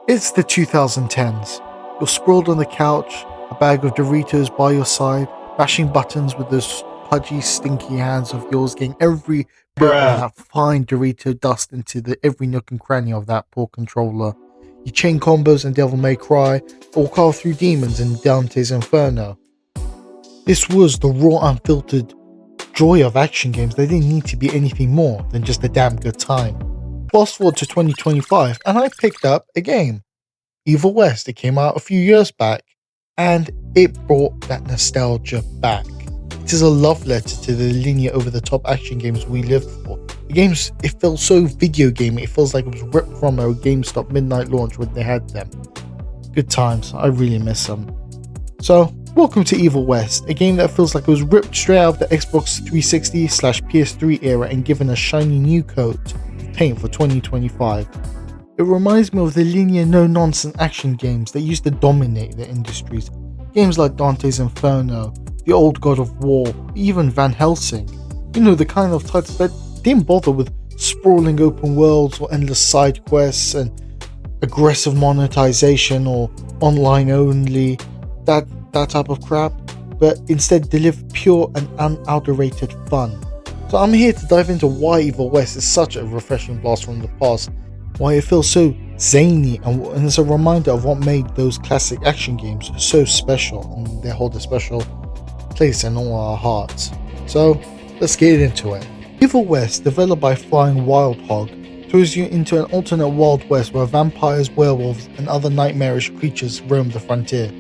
It's the 2010s. You're sprawled on the couch, a bag of Doritos by your side, bashing buttons with those pudgy, stinky hands of yours, getting every bit of Bruh. that fine Dorito dust into every nook and cranny of that poor controller. You chain combos in Devil May Cry, or carve through demons in Dante's Inferno. This was the raw, unfiltered joy of action games. They didn't need to be anything more than just a damn good time. Fast forward to 2025, and I picked up a game. Evil West. It came out a few years back, and it brought that nostalgia back. It is a love letter to the linear over-the-top action games we lived for. The games, it felt so video gamey. It feels like it was ripped from a GameStop midnight launch when they had them. Good times. I really miss them. So, welcome to Evil West, a game that feels like it was ripped straight out of the Xbox 360/PS3 era and given a shiny new coat of paint for 2025. It reminds me of the linear no-nonsense action games that used to dominate the industries. Games like Dante's Inferno, the old God of War, even Van Helsing. You know, the kind of titles that didn't bother with sprawling open worlds or endless side quests and aggressive monetization or online only, that type of crap, but instead deliver pure and unadulterated fun. So I'm here to dive into why Evil West is such a refreshing blast from the past, why it feels so zany, and it's a reminder of what made those classic action games so special, and they hold a special place in all our hearts. So let's get into it. Evil West, developed by Flying Wild Hog, throws you into an alternate Wild West where vampires, werewolves, and other nightmarish creatures roam the frontier.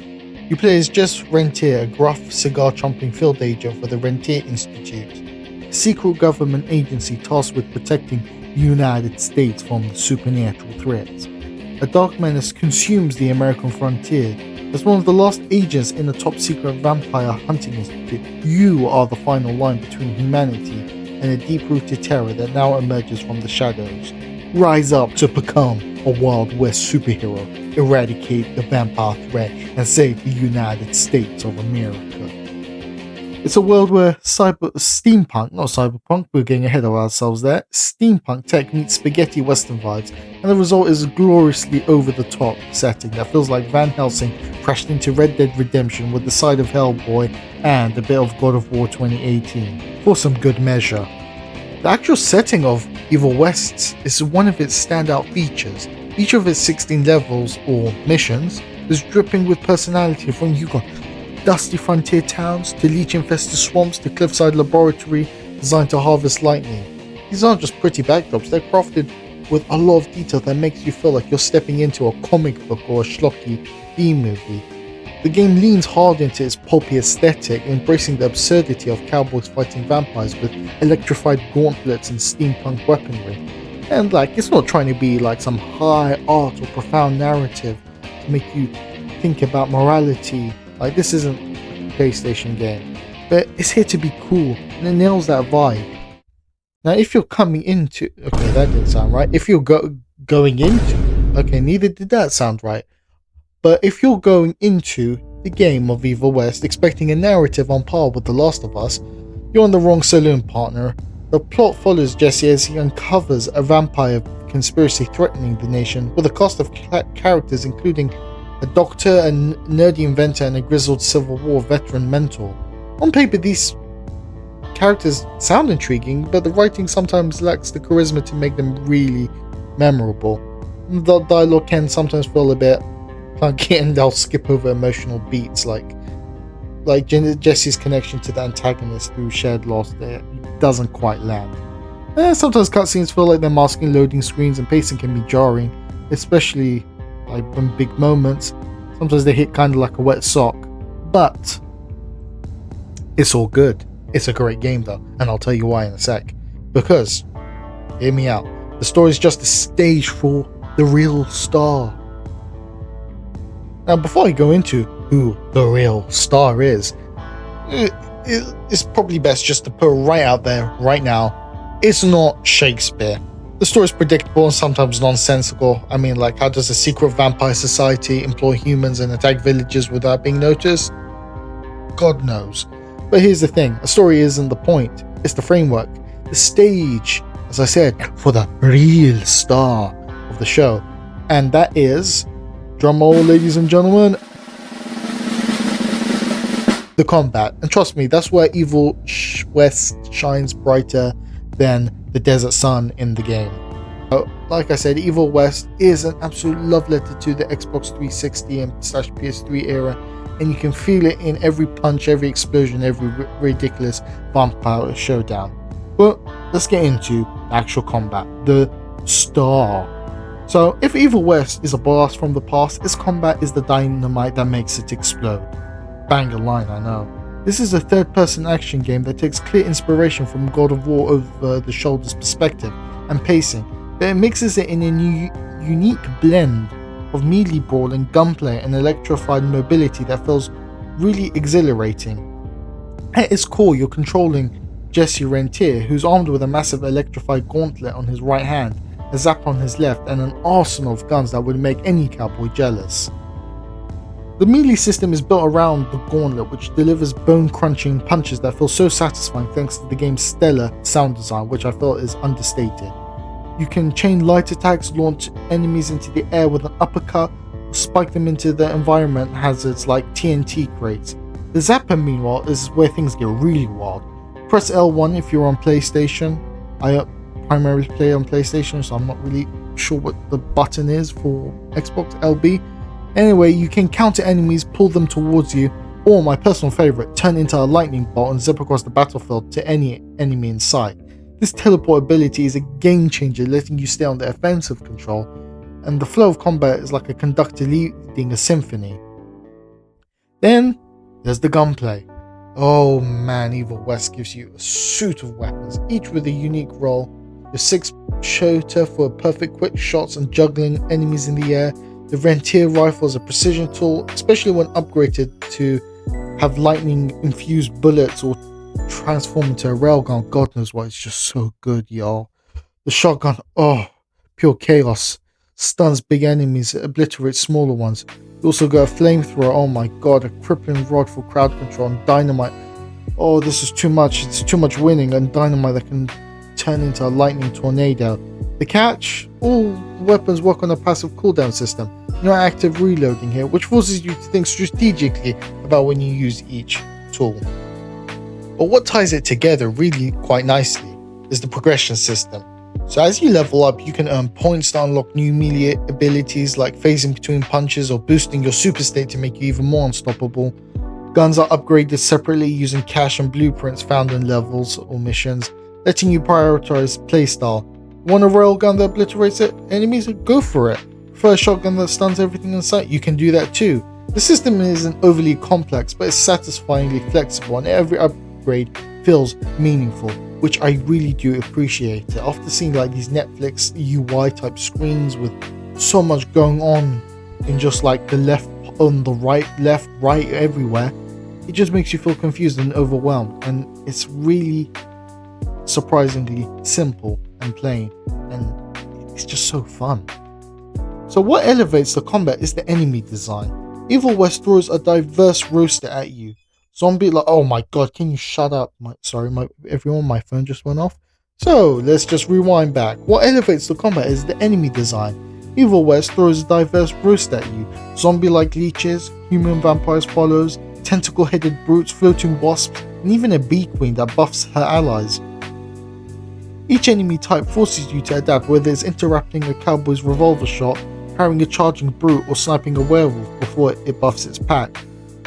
You play as Jess Rentier, a gruff, cigar-chomping field agent for the Rentier Institute, a secret government agency tasked with protecting the United States from supernatural threats. A dark menace consumes the American frontier. As one of the last agents in a top-secret vampire hunting institute, you are the final line between humanity and a deep-rooted terror that now emerges from the shadows. Rise up to become a Wild West superhero, eradicate the vampire threat, and save the United States of America. It's a world where steampunk, not cyberpunk, we're getting ahead of ourselves there, steampunk tech meets spaghetti western vibes, and the result is a gloriously over-the-top setting that feels like Van Helsing crashed into Red Dead Redemption with the side of Hellboy and a bit of God of War 2018, for some good measure. The actual setting of Evil West is one of its standout features. Each of its 16 levels, or missions, is dripping with personality. From you got dusty frontier towns, to leech-infested swamps, to cliffside laboratory designed to harvest lightning. These aren't just pretty backdrops, they're crafted with a lot of detail that makes you feel like you're stepping into a comic book or a schlocky B-movie. The game leans hard into its pulpy aesthetic, embracing the absurdity of cowboys fighting vampires with electrified gauntlets and steampunk weaponry. And it's not trying to be like some high art or profound narrative to make you think about morality. This isn't a PlayStation game, but it's here to be cool, and it nails that vibe. Now, if you're coming into... Okay, that didn't sound right. If you're going into... Okay, neither did that sound right. But if you're going into the game of Evil West expecting a narrative on par with The Last of Us, you're on the wrong saloon, partner. The plot follows Jesse as he uncovers a vampire conspiracy threatening the nation, with a cast of characters including a doctor, a nerdy inventor, and a grizzled Civil War veteran mentor. On paper, these characters sound intriguing, but the writing sometimes lacks the charisma to make them really memorable. The dialogue can sometimes feel a bit clunky, and they'll skip over emotional beats like Jesse's connection to the antagonist through shared loss there doesn't quite land. Sometimes cutscenes feel like they're masking loading screens, and pacing can be jarring, especially when big moments. Sometimes they hit kind of like a wet sock, but it's all good. It's a great game though, and I'll tell you why in a sec. Because, hear me out, the story is just a stage for the real star. Now, before I go into who the real star is, it's probably best just to put right out there, right now, it's not Shakespeare. The story is predictable and sometimes nonsensical. I mean, how does a secret vampire society employ humans and attack villages without being noticed? God knows. But here's the thing, a story isn't the point, it's the framework, the stage, as I said, for the real star of the show. And that is Drum roll, ladies and gentlemen. The combat. And trust me, that's where Evil West shines brighter than the desert sun in the game. Like I said, Evil West is an absolute love letter to the Xbox 360 and /PS3 era, and you can feel it in every punch, every explosion, every ridiculous vampire showdown. But let's get into the actual combat, the star. So if Evil West is a blast from the past, its combat is the dynamite that makes it explode. Banger line, I know. This is a third-person action game that takes clear inspiration from God of War over the shoulder's perspective and pacing, but it mixes it in a unique blend of melee brawl and gunplay and electrified mobility that feels really exhilarating. At its core, you're controlling Jesse Rentier, who's armed with a massive electrified gauntlet on his right hand, a zap on his left, and an arsenal of guns that would make any cowboy jealous. The melee system is built around the gauntlet, which delivers bone-crunching punches that feel so satisfying thanks to the game's stellar sound design, which I feel is understated. You can chain light attacks, launch enemies into the air with an uppercut, or spike them into the environment hazards like TNT crates. The zapper, meanwhile, is where things get really wild. Press L1 if you're on PlayStation. I primarily play on PlayStation, so I'm not really sure what the button is for Xbox. LB. Anyway, you can counter enemies, pull them towards you, or my personal favorite, turn into a lightning bolt and zip across the battlefield to any enemy in sight. This teleport ability is a game changer, letting you stay on the offensive control, and the flow of combat is like a conductor leading a symphony. Then there's the gunplay. Oh man, Evil West gives you a suite of weapons, each with a unique role. Your 6-shooter for perfect quick shots and juggling enemies in the air. The Rentier rifle is a precision tool, especially when upgraded to have lightning infused bullets or transform into a railgun. God knows why, it's just so good, y'all. The shotgun, oh, pure chaos. Stuns big enemies, obliterates smaller ones. You also got a flamethrower, oh my god, a crippling rod for crowd control, and dynamite. Oh, this is too much, it's too much winning, and dynamite that can turn into a lightning tornado. The catch? All weapons work on a passive cooldown system. No active reloading here, which forces you to think strategically about when you use each tool. But what ties it together really quite nicely is the progression system. So as you level up, you can earn points to unlock new melee abilities like phasing between punches or boosting your super state to make you even more unstoppable. Guns are upgraded separately using cash and blueprints found in levels or missions, letting you prioritize playstyle. Want a railgun that obliterates enemies? Go for it. Prefer a shotgun that stuns everything in sight? You can do that too. The system isn't overly complex, but it's satisfyingly flexible, and every upgrade feels meaningful, which I really do appreciate. After seeing like these Netflix UI type screens with so much going on in just like the left on the right, left, right, everywhere, it just makes you feel confused and overwhelmed, and it's really surprisingly simple and plain, and it's just so fun. So what elevates the combat is the enemy design. Evil West throws a diverse roster at you. Zombie, like, oh my god, can you shut up? Everyone, my phone just went off. So let's just rewind back. What elevates the combat is the enemy design. Evil West throws a diverse roster at you. Zombie-like leeches, human vampires follows, tentacle-headed brutes, floating wasps, and even a bee queen that buffs her allies. Each enemy type forces you to adapt, whether it's interrupting a cowboy's revolver shot, parrying a charging brute, or sniping a werewolf before it buffs its pack.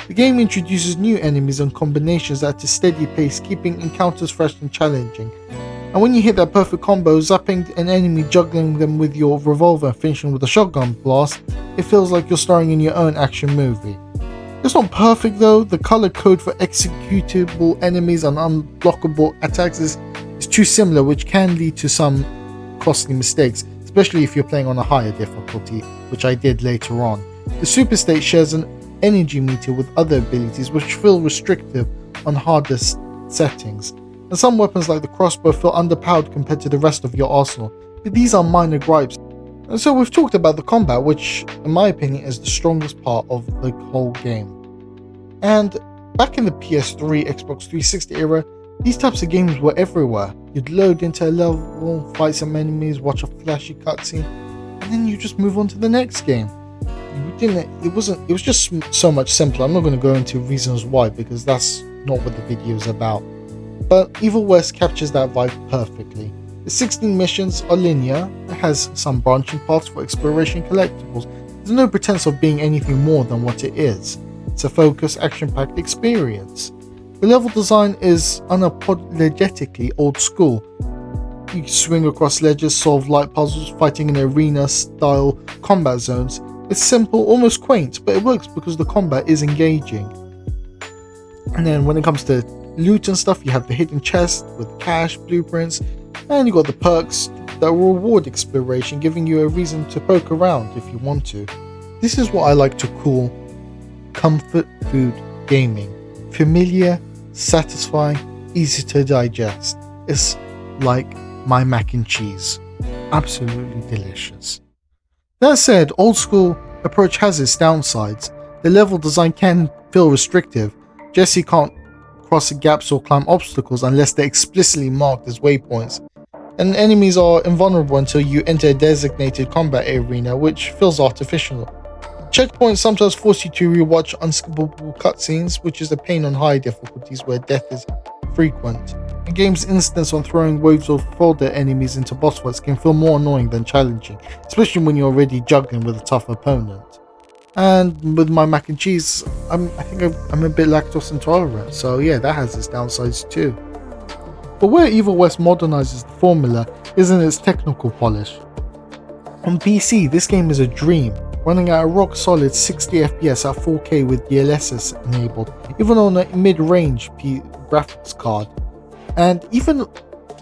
The game introduces new enemies and combinations at a steady pace, keeping encounters fresh and challenging. And when you hit that perfect combo, zapping an enemy, juggling them with your revolver, and finishing with a shotgun blast, it feels like you're starring in your own action movie. It's not perfect though. The color code for executable enemies and unblockable attacks is too similar, which can lead to some costly mistakes, especially if you're playing on a higher difficulty, which I did later on. The super state shares an energy meter with other abilities which feel restrictive on harder settings, and some weapons like the crossbow feel underpowered compared to the rest of your arsenal, but these are minor gripes. And so we've talked about the combat, which in my opinion is the strongest part of the whole game. And back in the PS3, Xbox 360 era, these types of games were everywhere. You'd load into a level, fight some enemies, watch a flashy cutscene, and then you just move on to the next game. You would it was just so much simpler. I'm not going to go into reasons why, because that's not what the video is about. But Evil West captures that vibe perfectly. The 16 missions are linear, it has some branching paths for exploration collectibles. There's no pretense of being anything more than what it is. It's a focused, action-packed experience. The level design is unapologetically old school. You swing across ledges, solve light puzzles, fighting in arena-style combat zones. It's simple, almost quaint, but it works because the combat is engaging. And then when it comes to loot and stuff, you have the hidden chest with cash, blueprints, and you got the perks that reward exploration, giving you a reason to poke around if you want to. This is what I like to call comfort food gaming. Familiar, satisfying, easy to digest. It's like my mac and cheese. Absolutely delicious. That said, old school approach has its downsides. The level design can feel restrictive. Jesse can't cross gaps or climb obstacles unless they're explicitly marked as waypoints. And enemies are invulnerable until you enter a designated combat arena, which feels artificial. Checkpoints sometimes force you to rewatch unskippable cutscenes, which is a pain on high difficulties where death is frequent. The game's insistence on throwing waves of fodder enemies into boss fights can feel more annoying than challenging, especially when you're already juggling with a tough opponent. And with my mac and cheese, I think I'm a bit lactose intolerant, so yeah, that has its downsides too. But where Evil West modernizes the formula is in its technical polish. On PC, this game is a dream, running at a rock solid 60 FPS at 4K with DLSS enabled, even on a mid-range graphics card. And even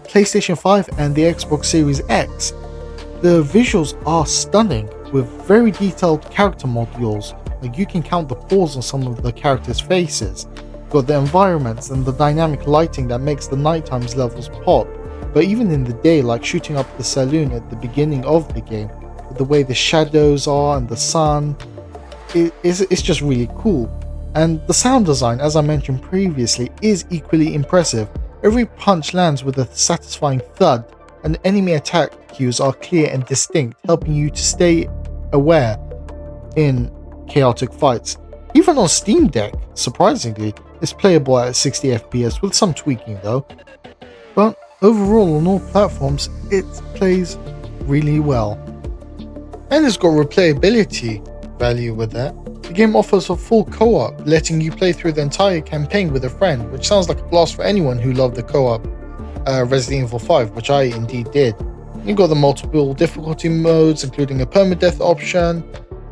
PlayStation 5 and the Xbox Series X, the visuals are stunning with very detailed character modules. Like, you can count the pores on some of the characters' faces. You've got the environments and the dynamic lighting that makes the nighttime's levels pop. But even in the day, like shooting up the saloon at the beginning of the game, the way the shadows are and the sun, it's just really cool. And the sound design, as I mentioned previously, is equally impressive. Every punch lands with a satisfying thud, and enemy attack cues are clear and distinct, helping you to stay aware in chaotic fights. Even on Steam Deck, surprisingly, it's playable at 60 FPS with some tweaking though. But overall, on all platforms, it plays really well. And it's got replayability value with that. The game offers a full co-op, letting you play through the entire campaign with a friend, which sounds like a blast for anyone who loved the co-op Resident Evil 5, which I indeed did. You got the multiple difficulty modes, including a permadeath option,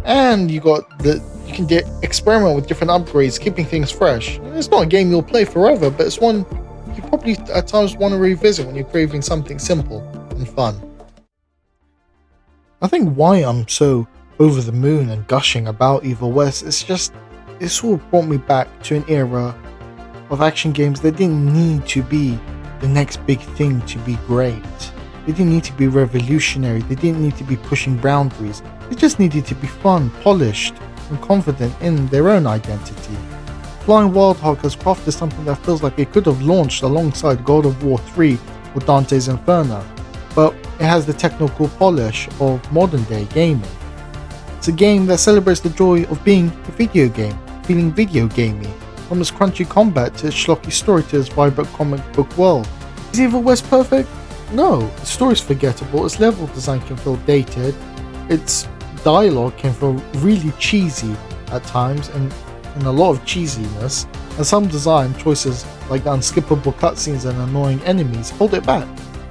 and you can experiment with different upgrades, keeping things fresh. It's not a game you'll play forever, but it's one you probably at times want to revisit when you're craving something simple and fun. I think why I'm so over the moon and gushing about Evil West is just, it sort of brought me back to an era of action games that didn't need to be the next big thing to be great. They didn't need to be revolutionary, they didn't need to be pushing boundaries. They just needed to be fun, polished, and confident in their own identity. Flying Wild Hog has crafted something that feels like it could have launched alongside God of War 3 or Dante's Inferno, but it has the technical polish of modern day gaming. It's a game that celebrates the joy of being a video game, feeling video gamey, from its crunchy combat to its schlocky story to its vibrant comic book world. Is Evil West perfect? No, the story's forgettable, its level design can feel dated, its dialogue can feel really cheesy at times and a lot of cheesiness, and some design choices like the unskippable cutscenes and annoying enemies hold it back.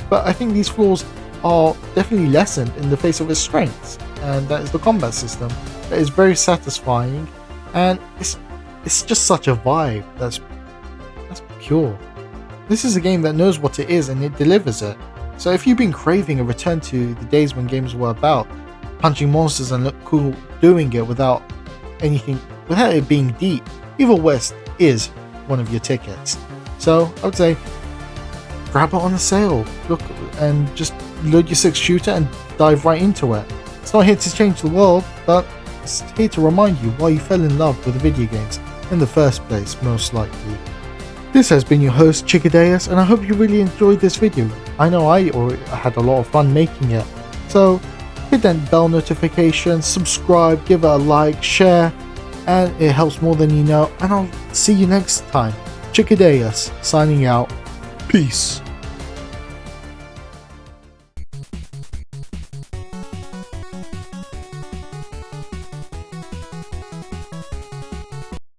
But I think these flaws are definitely lessened in the face of its strengths, and that is the combat system that is very satisfying, and it's just such a vibe that's pure. This is a game that knows what it is and it delivers it. So if you've been craving a return to the days when games were about punching monsters and look cool doing it without it being deep, Evil West is one of your tickets. So I would say grab it on a sale, look and just load your 6-shooter and dive right into it. It's not here to change the world, but it's here to remind you why you fell in love with video games in the first place, most likely. This has been your host Chickadeus, and I hope you really enjoyed this video. I know I had a lot of fun making it. So hit that bell notification, subscribe, give it a like, share, and it helps more than you know. And I'll see you next time. Chickadeus signing out. Peace.